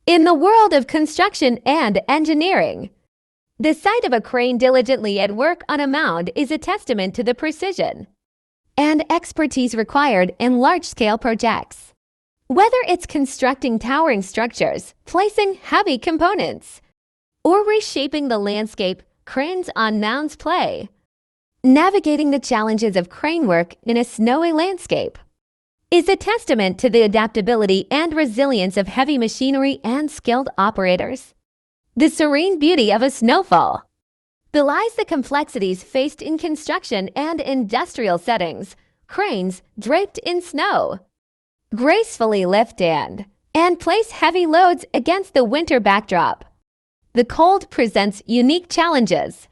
In the world of construction and engineering, the sight of a crane diligently at work on a mound is a testament to the precision and expertise required in large-scale projects. Whether it's constructing towering structures, placing heavy components, or reshaping the landscape, cranes on mounds play. Navigating the challenges of crane work in a snowy landscape is a testament to the adaptability and resilience of heavy machinery and skilled operators. The serene beauty of a snowfall belies the complexities faced in construction and industrial settings. Cranes draped in snow gracefully lift and place heavy loads against the winter backdrop. The cold presents unique challenges,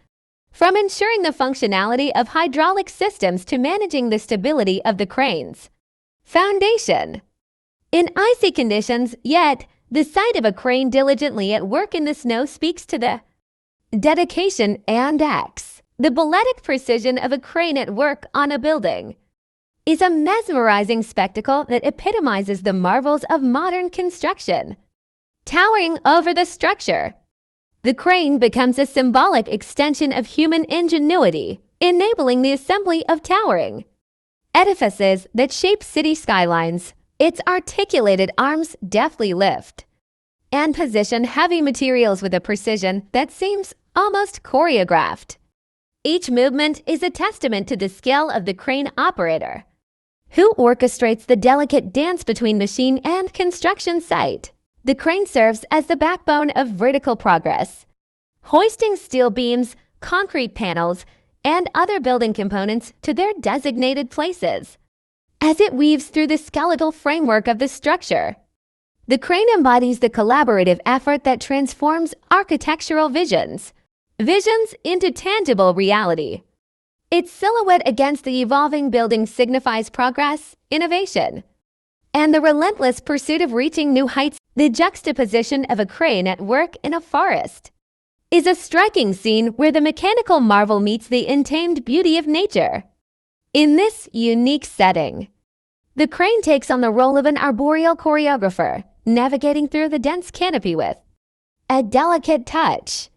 from ensuring the functionality of hydraulic systems to managing the stability of the crane's foundation. In icy conditions, yet, the sight of a crane diligently at work in the snow speaks to the dedication and the balletic precision of a crane at work on a building is a mesmerizing spectacle that epitomizes the marvels of modern construction. Towering over the structure, the crane becomes a symbolic extension of human ingenuity, enabling the assembly of towering edifices that shape city skylines. Its articulated arms deftly lift and position heavy materials with a precision that seems almost choreographed. Each movement is a testament to the skill of the crane operator, who orchestrates the delicate dance between machine and construction site. The crane serves as the backbone of vertical progress, hoisting steel beams, concrete panels, and other building components to their designated places. As it weaves through the skeletal framework of the structure, the crane embodies the collaborative effort that transforms architectural visions into tangible reality. Its silhouette against the evolving building signifies progress, innovation, and the relentless pursuit of reaching new heights. The juxtaposition of a crane at work in a forest is a striking scene where the mechanical marvel meets the untamed beauty of nature. In this unique setting, the crane takes on the role of an arboreal choreographer, navigating through the dense canopy with a delicate touch.